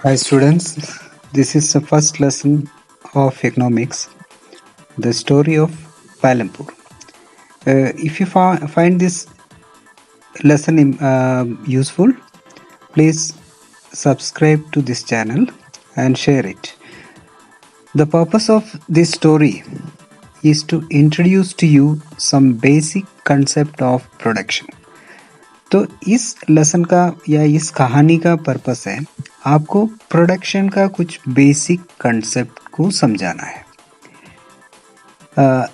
Hi students, this is the first lesson of economics, the story of Palampur. If you find this lesson useful, please subscribe to this channel and share it. The purpose of this story is to introduce to you some basic concept of production. तो इस lesson का या इस कहानी का purpose है आपको production का कुछ बेसिक कंसेप्ट को समझाना है.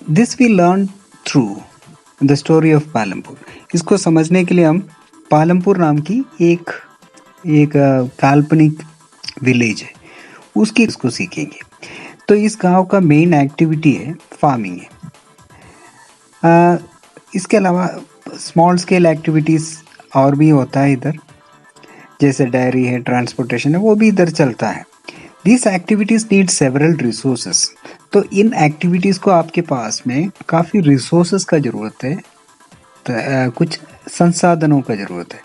This we learn through the story of Palampur. इसको समझने के लिए हम पालमपुर नाम की एक काल्पनिक विलेज है उसकी इसको सीखेंगे. तो इस गांव का मेन एक्टिविटी है फार्मिंग है. इसके अलावा स्मॉल स्केल एक्टिविटीज़ और भी होता है इधर, जैसे डायरी है, ट्रांसपोर्टेशन है, वो भी इधर चलता है. This activities need several resources. तो इन एक्टिविटीज़ को आपके पास में काफ़ी रिसोर्सेस का ज़रूरत है, तो कुछ संसाधनों का ज़रूरत है,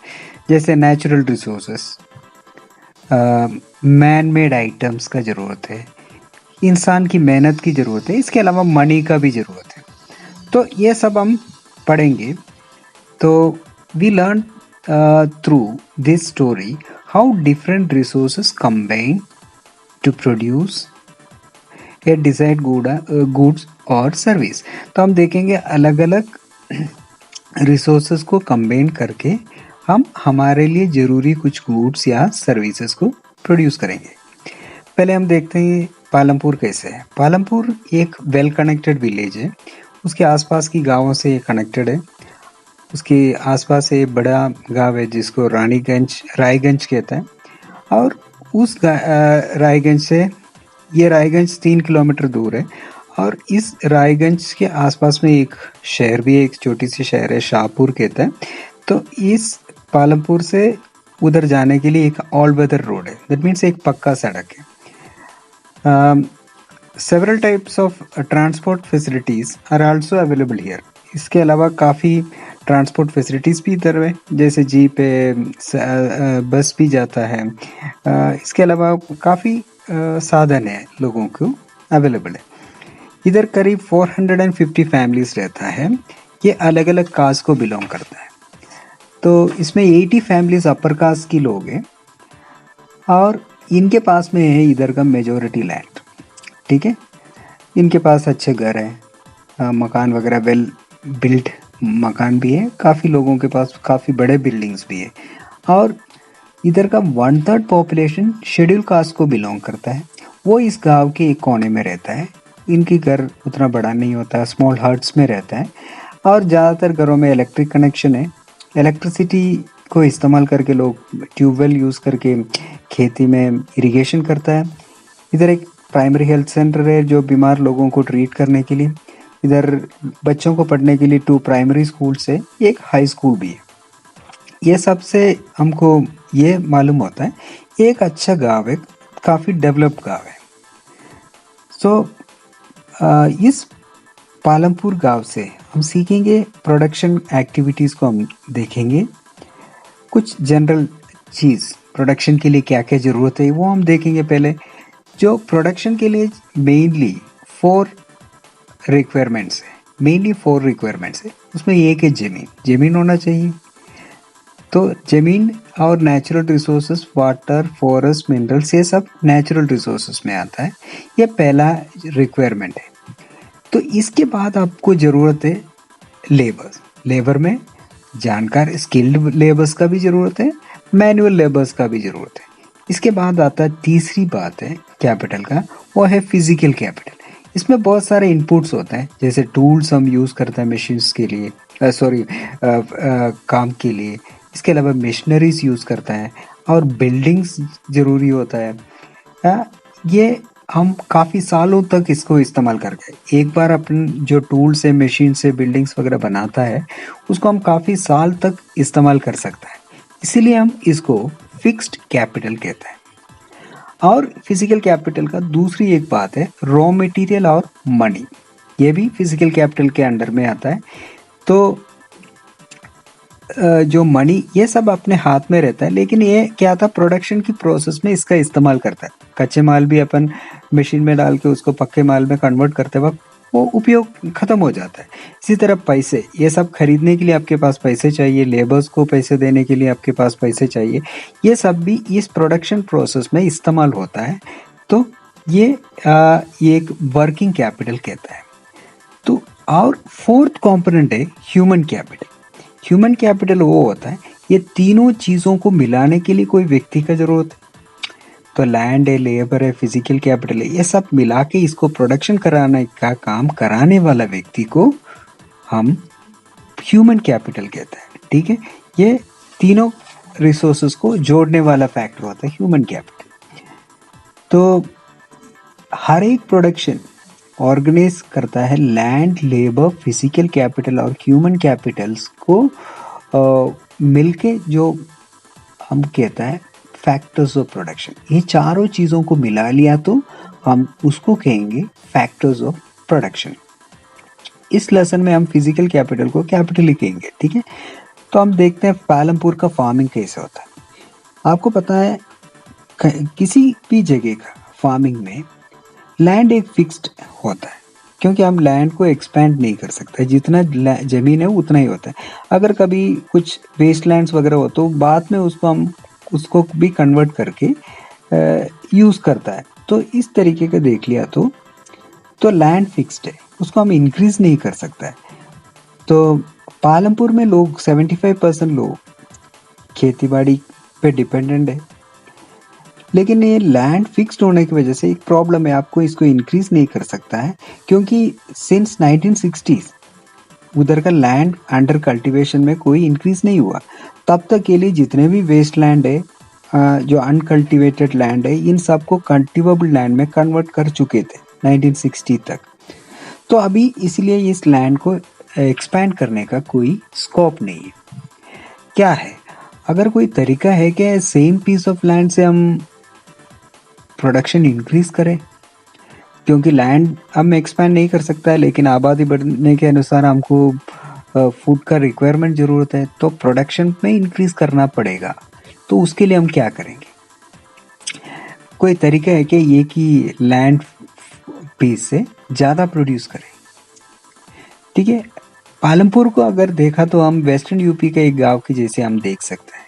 जैसे natural resources, man made items का ज़रूरत है, इंसान की मेहनत की ज़रूरत है, इसके अलावा मनी का भी ज़रूरत है. तो ये सब हम पढ़ेंगे. तो we learn through this story how different resources combine to produce a desired goods और सर्विस. तो हम देखेंगे अलग अलग रिसोर्सेस को कंबाइन करके हम हमारे लिए ज़रूरी कुछ गुड्स या सर्विसेज को प्रोड्यूस करेंगे. पहले हम देखते हैं पालमपुर कैसे है. पालमपुर एक वेल कनेक्टेड विलेज है. उसके आसपास की गाँवों से ये कनेक्टेड है. उसके आसपास एक बड़ा गांव है जिसको रायगंज कहते हैं. और उस रायगंज से ये रायगंज 3 किलोमीटर दूर है. और इस रायगंज के आसपास में एक शहर भी है, एक छोटी सी शहर है, शाहपुर कहते हैं. तो इस पालमपुर से उधर जाने के लिए एक ऑल वेदर रोड है, दैट मीन्स एक पक्का सड़क है. Several types of transport facilities are also available here. इसके अलावा काफ़ी ट्रांसपोर्ट फैसिलिटीज़ भी इधर है, जैसे जीप है, बस भी जाता है. इसके अलावा काफ़ी साधन है लोगों को अवेलेबल है. इधर करीब 450 फैमिलीज रहता है. ये अलग अलग कास्ट को बिलोंग करता है. तो इसमें 80 फैमिलीज अपर कास्ट की लोग हैं और इनके पास में है इधर का मेजॉरिटी लैंड. ठीक है, इनके पास अच्छे घर हैं, मकान वगैरह वेल बिल्ड मकान भी है. काफ़ी लोगों के पास काफ़ी बड़े बिल्डिंग्स भी है. और इधर का 1/3 पॉपुलेशन शेड्यूल कास्ट को बिलोंग करता है. वो इस गांव के एक कोने में रहता है. इनकी घर उतना बड़ा नहीं होता, स्मॉल हट्स में रहता है. और ज़्यादातर घरों में इलेक्ट्रिक कनेक्शन है. इलेक्ट्रिसिटी को इस्तेमाल करके लोग ट्यूबवेल यूज़ करके खेती में इरिगेशन करता है. इधर एक प्राइमरी हेल्थ सेंटर है जो बीमार लोगों को ट्रीट करने के लिए. इधर बच्चों को पढ़ने के लिए 2 प्राइमरी स्कूल से एक हाई स्कूल भी है. ये सबसे हमको ये मालूम होता है एक अच्छा गांव है, काफ़ी डेवलप्ड गांव है. सो इस पालमपुर गांव से हम सीखेंगे प्रोडक्शन एक्टिविटीज़ को हम देखेंगे. कुछ जनरल चीज़ प्रोडक्शन के लिए क्या क्या ज़रूरत है वो हम देखेंगे. पहले जो प्रोडक्शन के लिए मेनली 4 रिक्वायरमेंट्स है. उसमें एक है ज़मीन होना चाहिए. तो ज़मीन और natural resources, water, forest, minerals, ये सब नेचुरल रिसोर्सेस में आता है. ये पहला रिक्वायरमेंट है. तो इसके बाद आपको ज़रूरत है लेबर में जानकार स्किल्ड लेबर्स का भी ज़रूरत है, मैनुअल लेबर्स का भी ज़रूरत है. इसके बाद आता है तीसरी बात है कैपिटल का, वो है फिजिकल कैपिटल. इसमें बहुत सारे इनपुट्स होते हैं, जैसे टूल्स हम यूज़ करते हैं मशीन्स के लिए, काम के लिए. इसके अलावा मशीनरीज यूज़ करता है और बिल्डिंग्स ज़रूरी होता है. ये हम काफ़ी सालों तक इसको इस्तेमाल करके, एक बार अपन जो टूल्स से, मशीन से बिल्डिंग्स वगैरह बनाता है उसको हम काफ़ी साल तक इस्तेमाल कर सकता है. इसीलिए हम इसको फिक्स्ड कैपिटल कहते हैं. और फिजिकल कैपिटल का दूसरी एक बात है रॉ मटेरियल और मनी. ये भी फिजिकल कैपिटल के अंडर में आता है. तो जो मनी ये सब अपने हाथ में रहता है, लेकिन ये क्या था प्रोडक्शन की प्रोसेस में इसका इस्तेमाल करता है। कच्चे माल भी अपन मशीन में डाल के उसको पक्के माल में कन्वर्ट करते वक्त वो उपयोग खत्म हो जाता है। इसी तरह पैसे, ये सब खरीदने के लिए आपके पास पैसे चाहिए, लेबर्स को पैसे देने के लिए आपके पास पैसे चाहिए, ये सब भी इस प्रोडक्शन प्रोसेस में इस्तेमाल होता है। तो ये एक वर्किंग कैपिटल कहता है। तो और फोर्थ कंपोनेंट है ह्यूमन कैपिटल। ह्यूमन कैपिटल वो होता है, ये तीनों चीज़ों को मिलाने के लिए कोई व्यक्ति का जरूरत है। तो लैंड है, लेबर है, फिजिकल कैपिटल है, ये सब मिला के इसको प्रोडक्शन कराने का काम कराने वाला व्यक्ति को हम ह्यूमन कैपिटल कहते हैं। ठीक है, ये तीनों रिसोर्सेस को जोड़ने वाला फैक्टर होता है ह्यूमन कैपिटल। तो हर एक प्रोडक्शन ऑर्गेनाइज करता है लैंड, लेबर, फिजिकल कैपिटल और ह्यूमन कैपिटल्स को मिलके, जो हम कहता है फैक्टर्स ऑफ प्रोडक्शन। ये चारों चीज़ों को मिला लिया तो हम उसको कहेंगे फैक्टर्स ऑफ प्रोडक्शन। इस लेसन में हम फिजिकल कैपिटल को कैपिटल ही कहेंगे। ठीक है, तो हम देखते हैं पालमपुर का फार्मिंग कैसे होता है। आपको पता है किसी भी जगह का फार्मिंग में लैंड एक फिक्स्ड होता है, क्योंकि हम लैंड को एक्सपैंड नहीं कर सकते, जितना जमीन है उतना ही होता है। अगर कभी कुछ वेस्ट लैंड्स वगैरह हो तो बाद में उसको भी कन्वर्ट करके यूज़ करता है। तो इस तरीके का देख लिया तो लैंड फिक्स्ड है, उसको हम इंक्रीज नहीं कर सकता है। तो पालमपुर में लोग 75% लोग खेती बाड़ी पे डिपेंडेंट है, लेकिन ये लैंड फिक्स्ड होने की वजह से एक प्रॉब्लम है, आपको इसको इंक्रीज नहीं कर सकता है, क्योंकि सिंस 1960s उधर का लैंड अंडर कल्टीवेशन में कोई इंक्रीज नहीं हुआ। तब तक के लिए जितने भी वेस्ट लैंड है, जो अनकल्टिवेटेड लैंड है, इन सबको कल्टिवेबल लैंड में कन्वर्ट कर चुके थे 1960 तक। तो अभी इसलिए इस लैंड को एक्सपैंड करने का कोई स्कोप नहीं है। क्या है, अगर कोई तरीका है कि सेम पीस ऑफ लैंड से हम प्रोडक्शन इंक्रीज करें, क्योंकि लैंड हम एक्सपैंड नहीं कर सकता है, लेकिन आबादी बढ़ने के अनुसार हमको फूड का रिक्वायरमेंट ज़रूरत है, तो प्रोडक्शन में इंक्रीज करना पड़ेगा। तो उसके लिए हम क्या करेंगे, कोई तरीका है कि ये कि लैंड पीस से ज़्यादा प्रोड्यूस करें। ठीक है, पालमपुर को अगर देखा तो हम वेस्टर्न यूपी के एक गांव के जैसे हम देख सकते हैं।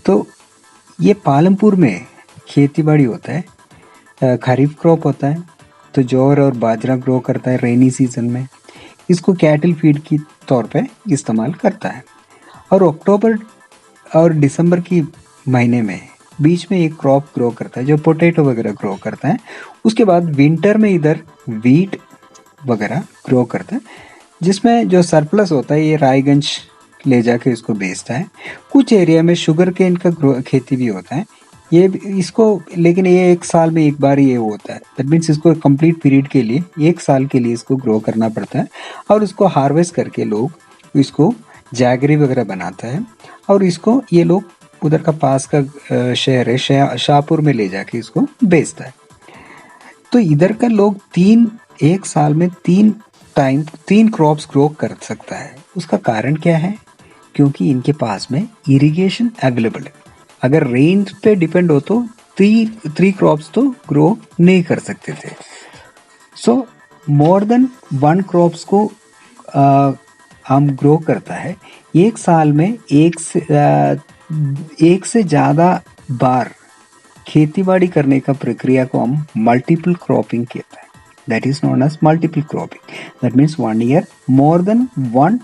तो ये पालमपुर में खेती बाड़ी होता है, खरीफ क्रॉप होता है, तो ज्वार और बाजरा ग्रो करता है रेनी सीजन में, इसको कैटल फीड की तौर पे इस्तेमाल करता है। और अक्टूबर और दिसंबर की महीने में बीच में एक क्रॉप ग्रो करता है जो पोटैटो वगैरह ग्रो करता है। उसके बाद विंटर में इधर वीट वगैरह ग्रो करता है, जिसमें जो सरप्लस होता है ये रायगंज ले जाके इसको बेचता है। कुछ एरिया में शुगर केन का खेती भी होता है, ये इसको, लेकिन ये एक साल में एक बार ये होता है। दैट मीन्स इसको कंप्लीट पीरियड के लिए, एक साल के लिए इसको ग्रो करना पड़ता है, और उसको हार्वेस्ट करके लोग इसको जैगरी वगैरह बनाता है, और इसको ये लोग उधर का पास का शहर है शाहपुर में ले जाके इसको बेचता है। तो इधर का लोग एक साल में तीन क्रॉप्स ग्रो कर सकता है। उसका कारण क्या है, क्योंकि इनके पास में इरिगेशन अवेलेबल है। अगर रेन पे डिपेंड हो तो थ्री क्रॉप्स तो ग्रो नहीं कर सकते थे। सो मोर देन वन क्रॉप्स को हम ग्रो करता है। एक साल में एक से ज़्यादा बार खेती बाड़ी करने का प्रक्रिया को हम मल्टीपल क्रॉपिंग कहते हैं। That is known as multiple cropping. That means 1 year more than one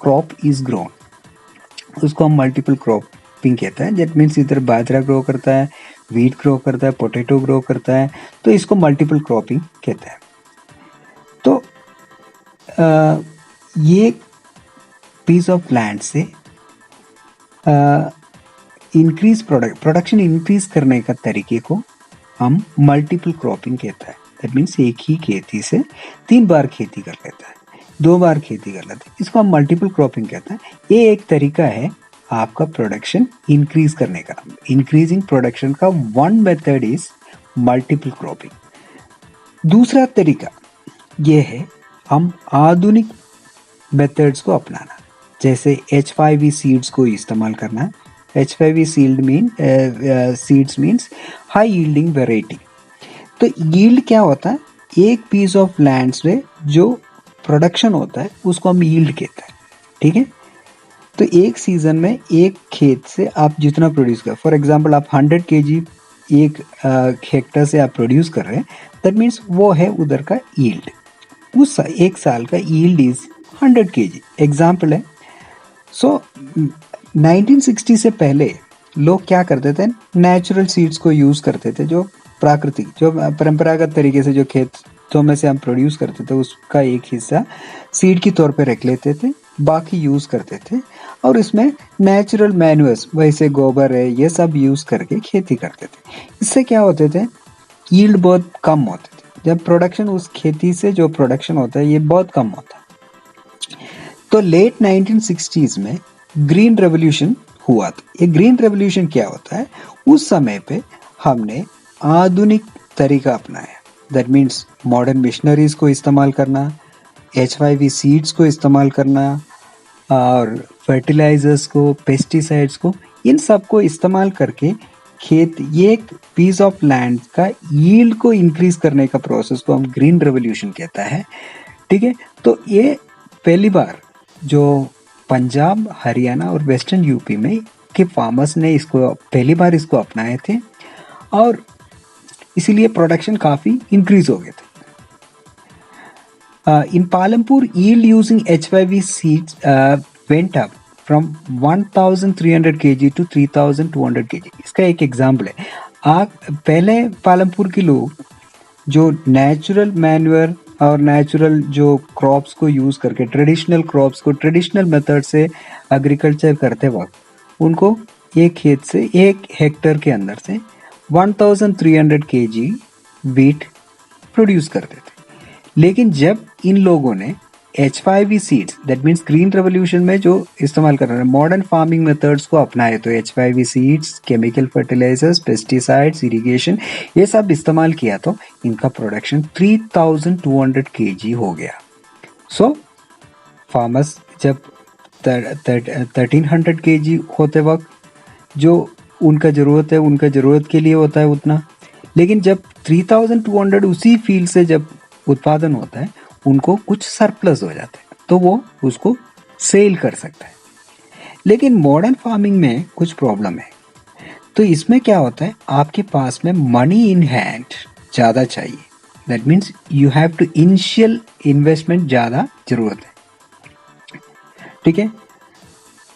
crop is grown, उसको हम मल्टीपल क्रॉपिंग कहते हैं। दैट मीन्स इधर बाजरा ग्रो करता है, वीट ग्रो करता है, पोटैटो ग्रो करता है, तो इसको मल्टीपल क्रॉपिंग कहते हैं। तो ये पीस ऑफ लैंड से प्रोडक्शन इंक्रीज करने का तरीके को हम मल्टीपल क्रॉपिंग कहता है। दैट मीन्स एक ही खेती से 3 बार खेती कर लेता है, 2 बार खेती कर लेता है, इसको हम मल्टीपल क्रॉपिंग कहते हैं। ये एक तरीका है आपका प्रोडक्शन इंक्रीज करने का। इंक्रीजिंग प्रोडक्शन का one method is multiple cropping. दूसरा तरीका ये है हम आधुनिक मेथड्स को अपनाना। जैसे H5E सीड्स को इस्तेमाल करना है। H5E seeds means high yielding variety. तो यील्ड क्या होता है? एक पीस ऑफ लैंड से जो प्रोडक्शन होता है उसको हम यील्ड कहते हैं। ठीक है, तो एक सीजन में एक खेत से आप जितना प्रोड्यूस कर, फॉर एग्जांपल आप 100 केजी एक हेक्टर से आप प्रोड्यूस कर रहे हैं, दैट मीन्स वो है उधर का यील्ड। उस एक साल का यील्ड इज 100 केजी, एग्जाम्पल है। सो 1960 से पहले लोग क्या करते थे? नेचुरल सीड्स को यूज करते थे, जो प्राकृतिक, जो परंपरागत तरीके से जो खेतों में से हम प्रोड्यूस करते थे उसका एक हिस्सा सीड की तौर पे रख लेते थे, बाकी यूज करते थे, और इसमें नेचुरल मैन्यूअर्स, वैसे गोबर है, ये सब यूज करके खेती करते थे। इससे क्या होते थे? यील्ड बहुत कम होते थे। जब प्रोडक्शन, उस खेती से जो प्रोडक्शन होता है ये बहुत कम होता है। तो लेट 1960s में ग्रीन रेवोल्यूशन हुआ था। ये ग्रीन रेवोल्यूशन क्या होता है? उस समय पे हमने आधुनिक तरीका अपनाया। दैट मीन्स मॉडर्न मिशनरीज को इस्तेमाल करना, H5E सीड्स को इस्तेमाल करना, और फर्टिलाइजर्स को, पेस्टिसाइड्स को, इन सब को इस्तेमाल करके खेत, ये एक पीस ऑफ लैंड का यील्ड को इंक्रीज करने का प्रोसेस को हम ग्रीन रेवोल्यूशन कहता है। ठीक है, तो ये पहली बार जो पंजाब, हरियाणा और वेस्टर्न यूपी में के फार्मर्स ने इसको पहली बार इसको अपनाए थे, और इसीलिए प्रोडक्शन काफी इंक्रीज हो गए थे। In Palampur, yield using H5E seeds went up from 1,300 kg to 3,200 kg. इसका एक एग्जाम्पल है। पहले पालमपुर के लोग जो नेचुरल मैन्यूअर और नेचुरल जो क्रॉप्स को यूज करके, ट्रेडिशनल क्रॉप्स को ट्रेडिशनल मेथड से एग्रीकल्चर करते वक्त उनको एक खेत से, एक हेक्टर के अंदर से 1,300 kg वीट प्रोड्यूस करते थे। लेकिन जब इन लोगों ने H5E seeds, that means green revolution में जो इस्तेमाल कर रहे हैं मॉडर्न फार्मिंग मेथड्स को अपनाए, तो H5E seeds, chemical fertilisers, pesticides, irrigation, ये सब इस्तेमाल किया, तो इनका प्रोडक्शन 3,200 kg हो गया। सो फार्मर्स जब 1,300 kg होते वक्त जो उनका जरूरत है, उनका जरूरत के लिए होता है उतना, लेकिन जब 3,200 उसी फील्ड से जब उत्पादन होता है, उनको कुछ सरप्लस हो जाता है, तो वो उसको सेल कर सकता है। लेकिन मॉडर्न फार्मिंग में कुछ प्रॉब्लम है। तो इसमें क्या होता है? आपके पास में मनी इन हैंड ज़्यादा चाहिए। That means you have to initial investment ज़्यादा जरूरत है। ठीक है,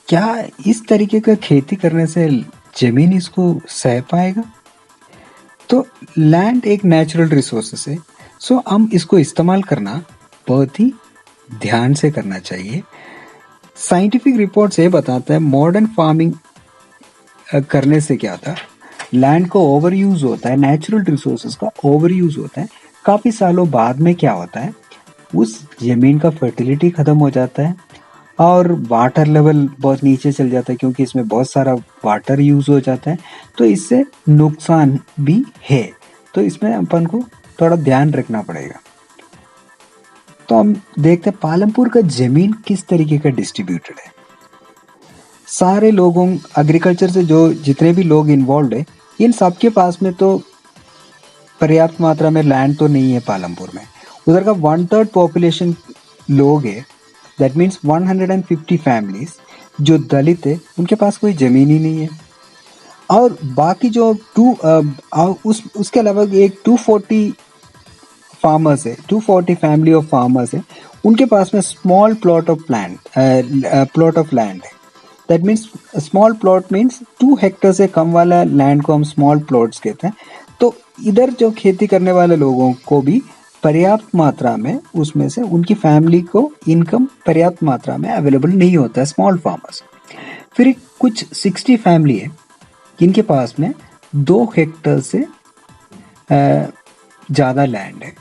क्या इस तरीके का खेती करने से जमीन इसको सह पाएगा? तो लैंड एक नेचुरल रिसोर्सेस है, सो हम इसको इस्तेमाल करना बहुत ही ध्यान से करना चाहिए। साइंटिफिक रिपोर्ट्स ये बताता है मॉडर्न फार्मिंग करने से क्या होता है? लैंड को ओवर यूज होता है, नेचुरल रिसोर्सेज का ओवर यूज होता है। काफी सालों बाद में क्या होता है? उस जमीन का फर्टिलिटी खत्म हो जाता है और वाटर लेवल बहुत नीचे चल जाता है, क्योंकि इसमें बहुत सारा वाटर यूज हो जाता है। तो इससे नुकसान भी है, तो इसमें अपन को थोड़ा ध्यान रखना पड़ेगा। तो हम देखते हैं पालमपुर का जमीन किस तरीके का डिस्ट्रीब्यूटेड है। सारे लोगों, एग्रीकल्चर से जो जितने भी लोग इन्वॉल्व है, इन सबके पास में तो पर्याप्त मात्रा में लैंड तो नहीं है पालमपुर में। उधर का 1/3 पॉपुलेशन लोग है, दैट मीन्स 150 फैमिलीज जो दलित है, उनके पास कोई जमीन ही नहीं है। और बाकी जो उसके अलावा एक 240 फार्मर्स है, 240 फैमिली ऑफ फार्मर्स है, उनके पास में स्मॉल प्लॉट ऑफ लैंड है। That means small plot means 2 Hector से कम वाला लैंड को हम स्मॉल प्लॉट्स कहते हैं। तो इधर जो खेती करने वाले लोगों को भी पर्याप्त मात्रा में, उसमें से उनकी फैमिली को इनकम पर्याप्त मात्रा में अवेलेबल नहीं होता है, स्मॉल फार्मर्स। फिर कुछ 60 फैमिली है जिनके पास में 2 हेक्टर से ज़्यादा लैंड है।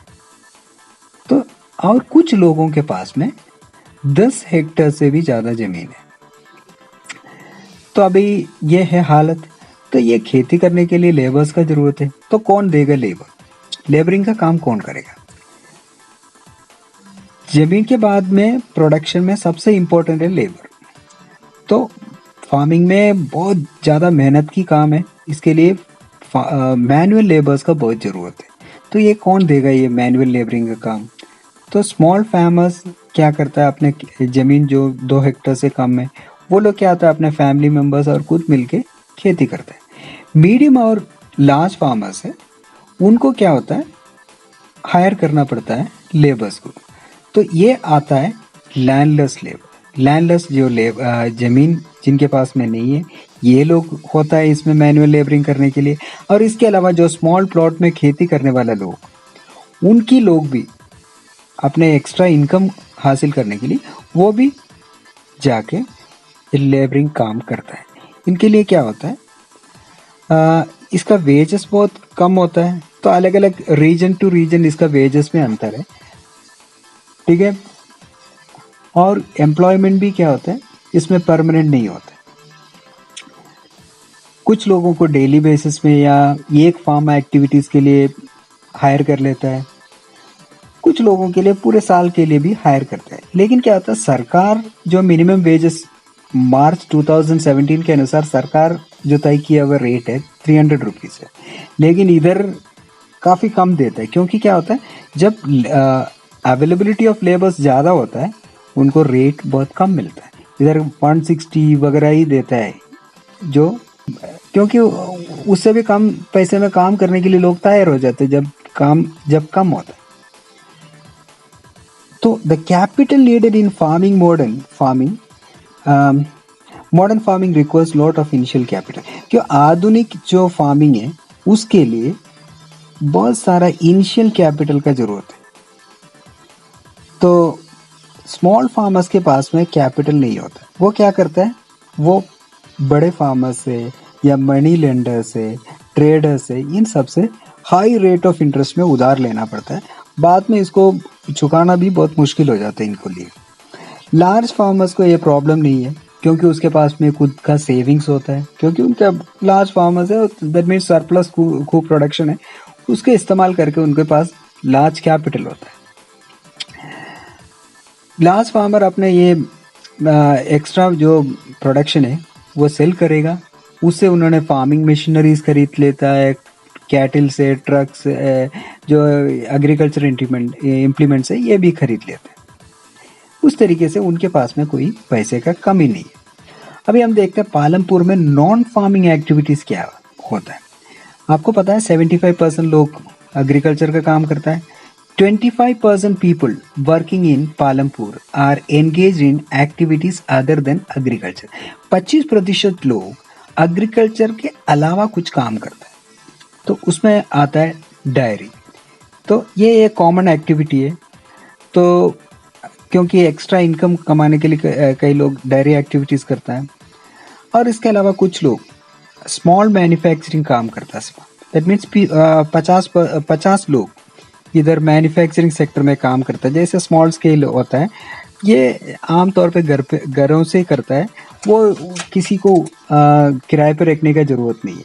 तो और कुछ लोगों के पास में 10 हेक्टर से भी ज़्यादा ज़मीन है। तो अभी ये है हालत। तो ये खेती करने के लिए लेबर्स का ज़रूरत है, तो कौन देगा लेबर? लेबरिंग का काम कौन करेगा? जमीन के बाद में प्रोडक्शन में सबसे इम्पोर्टेंट है लेबर। तो फार्मिंग में बहुत ज़्यादा मेहनत की काम है, इसके लिए मैनुअल लेबर्स का बहुत ज़रूरत है। तो ये कौन देगा ये मैनुअल लेबरिंग का काम? तो स्मॉल फार्मर्स क्या करता है, अपने ज़मीन जो 2 हेक्टेयर से कम है, वो लोग क्या होता है अपने फैमिली मेंबर्स और खुद मिलके खेती करते हैं। मीडियम और लार्ज फार्मर्स है, उनको क्या होता है, हायर करना पड़ता है लेबर्स को। तो ये आता है लैंडलेस लेबर। लैंडलेस जो ज़मीन जिनके पास में नहीं है, ये लोग होता है इसमें मैनुअल लेबरिंग करने के लिए। और इसके अलावा जो स्मॉल प्लॉट में खेती करने वाला लोग, उनकी लोग भी अपने एक्स्ट्रा इनकम हासिल करने के लिए वो भी जाके लेबरिंग काम करता है। इनके लिए क्या होता है, इसका वेजेस बहुत कम होता है। तो अलग अलग रीजन टू रीजन इसका वेजेस में अंतर है, ठीक है। और एम्प्लॉयमेंट भी क्या होता है, इसमें परमानेंट नहीं होता है। कुछ लोगों को डेली बेसिस में या एक फार्म एक्टिविटीज़ के लिए हायर कर लेता है, कुछ लोगों के लिए पूरे साल के लिए भी हायर करता है। लेकिन क्या होता है, सरकार जो मिनिमम वेजेस मार्च 2017 के अनुसार सरकार जो तय किया हुआ रेट है 300 रुपीज़ है, लेकिन इधर काफ़ी कम देता है। क्योंकि क्या होता है, जब अवेलेबिलिटी ऑफ लेबर्स ज़्यादा होता है, उनको रेट बहुत कम मिलता है। इधर 160 वगैरह ही देता है, जो क्योंकि उससे भी कम पैसे में काम करने के लिए लोग तैयार हो जाते हैं जब कम होता है। तो the capital needed in modern farming requires lot of initial capital. क्यों आधुनिक जो फार्मिंग है उसके लिए बहुत सारा इनिशियल कैपिटल का जरूरत है। तो स्मॉल फार्मर्स के पास में कैपिटल नहीं होता, वो क्या करता है, वो बड़े फार्मर्स से या मनी लेंडर से, ट्रेडर से, इन सब से हाई रेट ऑफ इंटरेस्ट में उधार लेना पड़ता है। बाद में इसको चुकाना भी बहुत मुश्किल हो जाता है इनको लिए। लार्ज फार्मर्स को ये प्रॉब्लम नहीं है, क्योंकि उसके पास में खुद का सेविंग्स होता है, क्योंकि उनका लार्ज फार्मर्स है, दैट मीन्स सरप्लस खूब प्रोडक्शन है, उसके इस्तेमाल करके उनके पास लार्ज कैपिटल होता है। लार्ज फार्मर अपने ये एक्स्ट्रा जो प्रोडक्शन है वो सेल करेगा, उससे उन्होंने फार्मिंग मशीनरीज खरीद लेता है, कैटल से, ट्रक से, जो एग्रीकल्चर इम्प्लीमेंट्स है ये भी खरीद लेते हैं। उस तरीके से उनके पास में कोई पैसे का कमी नहीं है। अभी हम देखते हैं पालमपुर में नॉन फार्मिंग एक्टिविटीज़ क्या होता है। आपको पता है 75% लोग एग्रीकल्चर का काम करता है। 25% people working in Palampur are engaged in activities other than agriculture। 25% लोग एग्रीकल्चर के अलावा कुछ काम करता है, तो उसमें आता है डायरी। तो ये एक कॉमन एक्टिविटी है। तो क्योंकि एक्स्ट्रा इनकम कमाने के लिए कई लोग डायरी एक्टिविटीज़ करता है। और इसके अलावा कुछ लोग स्मॉल मैन्युफैक्चरिंग काम करता है। दैट मीन्स 50 लोग इधर मैन्युफैक्चरिंग सेक्टर में काम करता है। जैसे स्मॉल स्केल होता है, ये आमतौर पे घरों से करता है, वो किसी को किराए पर रखने का ज़रूरत नहीं है।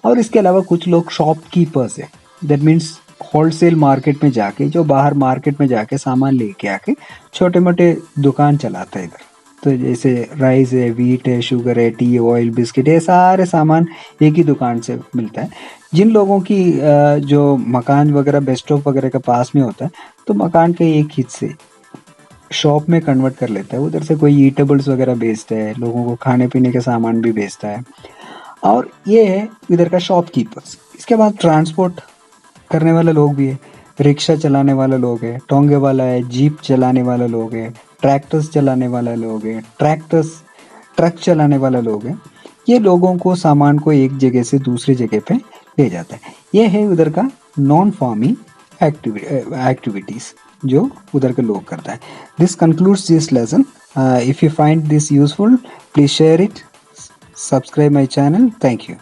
और इसके अलावा कुछ लोग शॉपकीपर्स है, दैट मीन्स होलसेल मार्केट में जाके, जो बाहर मार्केट में जाके सामान लेके आके छोटे मोटे दुकान चलाता है इधर। तो जैसे राइस है, व्हीट है, शुगर है, टी, ऑयल, बिस्किट, ये सारे सामान एक ही दुकान से मिलता है। जिन लोगों की जो मकान वगैरह बेस्ट स्टॉप वगैरह के पास में होता है, तो मकान के एक हिस्से शॉप में कन्वर्ट कर लेता है। उधर से कोई ईटेबल्स वगैरह बेचता है, लोगों को खाने पीने के सामान भी बेचता है। और ये है इधर का शॉपकीपर्स। इसके बाद ट्रांसपोर्ट करने वाले लोग भी है, रिक्शा चलाने वाला लोग है, टोंगे वाला है, जीप चलाने वाला लोग है, ट्रैक्टर्स चलाने वाला लोग है, ट्रक चलाने वाला लोग है। ये लोगों को सामान को एक जगह से दूसरी जगह पे ले जाता है। ये है उधर का नॉन फार्मिंग एक्टिविटीज़ जो उधर के लोग करता है। This concludes this lesson. If you find this useful, please share it, subscribe my channel. Thank you.